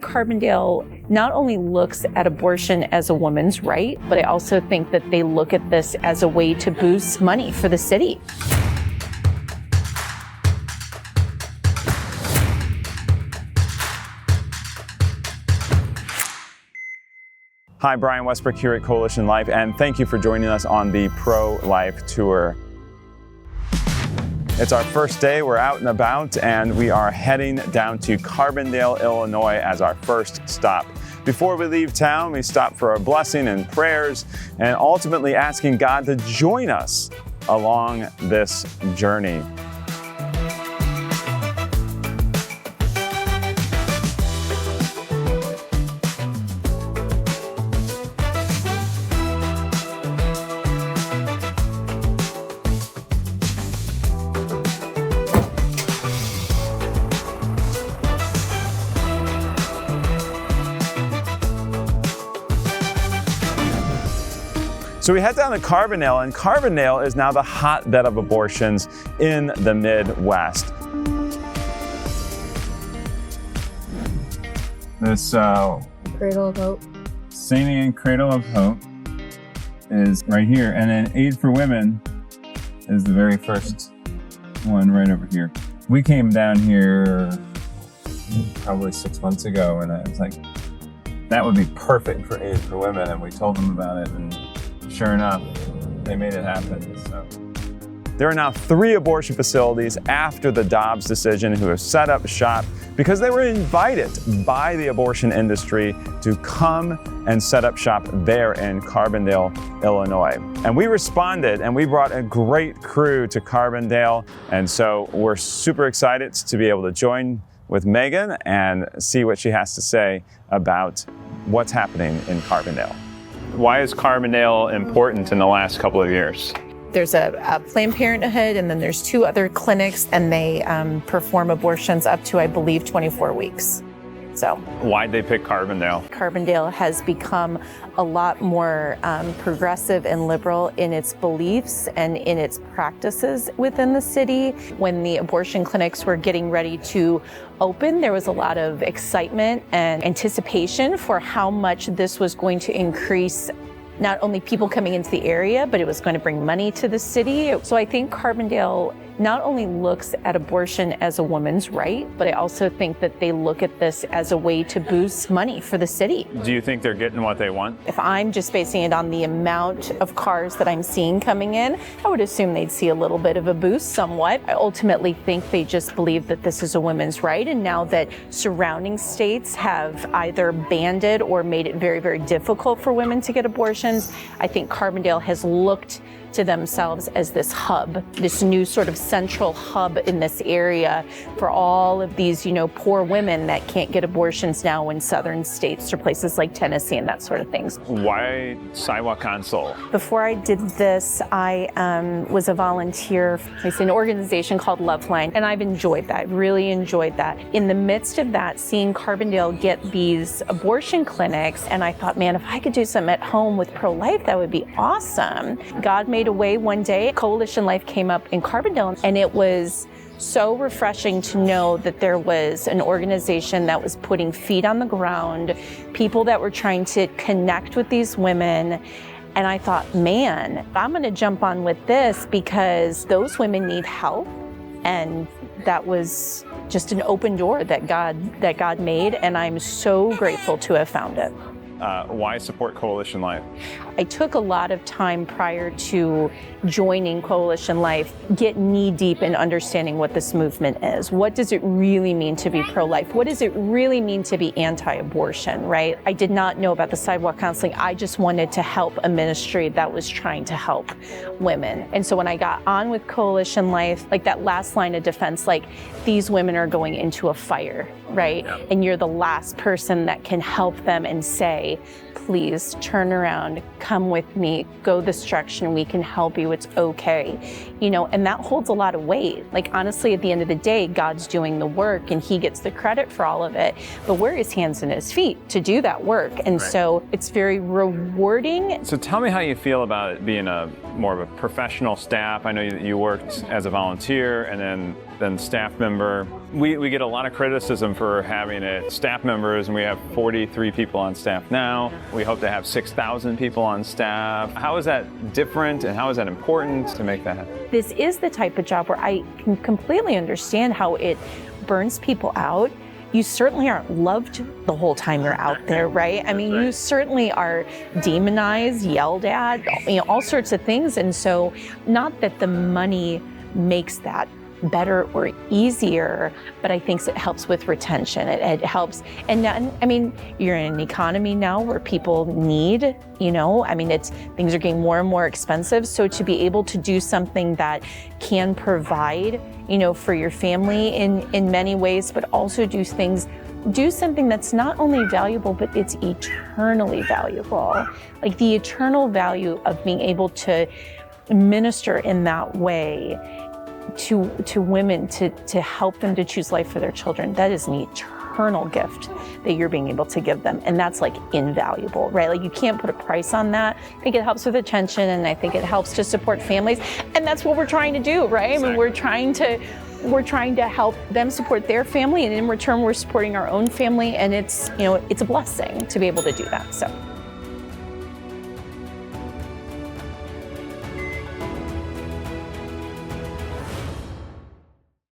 Carbondale not only looks at abortion as a woman's right, but I also think that they look at this as a way to boost money for the city. Hi, Brian Westbrook here at Coalition Life, and thank you for joining us on the Pro-Life Tour. It's our first day, we're out and about, and we are heading down to Carbondale, Illinois as our first stop. Before we leave town, we stop for a blessing and prayers, and ultimately asking God to join us along this journey. So we head down to Carbondale, and Carbondale is now the hotbed of abortions in the Midwest. This Cradle of Hope. St. Anne Cradle of Hope is right here, and then Aid for Women is the very first one right over here. We came down here probably 6 months ago, and I was like, that would be perfect for Aid for Women, and we told them about it, and sure enough, they made it happen. So there are now 3 abortion facilities after the Dobbs decision who have set up shop because they were invited by the abortion industry to come and set up shop there in Carbondale, Illinois. And we responded, and we brought a great crew to Carbondale. And so we're super excited to be able to join with Meghann and see what she has to say about what's happening in Carbondale. Why is Carbondale important in the last couple of years? There's a Planned Parenthood, and then there's 2 other clinics, and they perform abortions up to, I believe, 24 weeks. So Why'd they pick Carbondale? Carbondale has become a lot more progressive and liberal in its beliefs and in its practices within the city. When the abortion clinics were getting ready to open, there was a lot of excitement and anticipation for how much this was going to increase not only people coming into the area, but it was going to bring money to the city. So I think Carbondale not only looks at abortion as a woman's right, but I also think that they look at this as a way to boost money for the city. Do you think they're getting what they want? If I'm just basing it on the amount of cars that I'm seeing coming in, I would assume they'd see a little bit of a boost somewhat. I ultimately think they just believe that this is a women's right, and now that surrounding states have either banned it or made it very, very difficult for women to get abortions, I think Carbondale has looked to themselves as this hub, this new sort of central hub in this area for all of these, poor women that can't get abortions now in southern states or places like Tennessee and that sort of things. Why Sidewalk Console? Before I did this, I was a volunteer for an organization called Loveline, and I've enjoyed that, really enjoyed that. In the midst of that, seeing Carbondale get these abortion clinics, and I thought, man, if I could do something at home with pro-life, that would be awesome. God made a way one day. Coalition Life came up in Carbondale, and it was so refreshing to know that there was an organization that was putting feet on the ground, people that were trying to connect with these women. And I thought, man, I'm going to jump on with this because those women need help. And that was just an open door that God made, and I'm so grateful to have found it. Why support Coalition Life? I took a lot of time prior to joining Coalition Life, get knee deep in understanding what this movement is. What does it really mean to be pro-life? What does it really mean to be anti-abortion, right? I did not know about the sidewalk counseling. I just wanted to help a ministry that was trying to help women. And so when I got on with Coalition Life, like that last line of defense, like these women are going into a fire, right? Yeah. And you're the last person that can help them and say, please turn around, come with me, go this direction, we can help you, it's okay. And that holds a lot of weight. Like honestly, at the end of the day, God's doing the work and he gets the credit for all of it, but we're his hands and his feet to do that work. And right. So it's very rewarding. So tell me how you feel about it being more of a professional staff. I know you worked as a volunteer and then than staff member. We get a lot of criticism for having it staff members, and we have 43 people on staff now. We hope to have 6,000 people on staff. How is that different, and how is that important to make that happen? This is the type of job where I can completely understand how it burns people out. You certainly aren't loved the whole time you're out there, right? I mean, you certainly are demonized, yelled at, all sorts of things. And so, not that the money makes that better or easier, but I think it helps with retention. It helps. And I mean, you're in an economy now where people need, things are getting more and more expensive. So to be able to do something that can provide, for your family in many ways, but also do something that's not only valuable, but it's eternally valuable. Like the eternal value of being able to minister in that way to women, to help them to choose life for their children. That is an eternal gift that you're being able to give them. And that's like invaluable, right? Like you can't put a price on that. I think it helps with attention, and I think it helps to support families. And that's what we're trying to do, right? Exactly. I mean, we're trying to help them support their family, and in return we're supporting our own family, and it's a blessing to be able to do that. So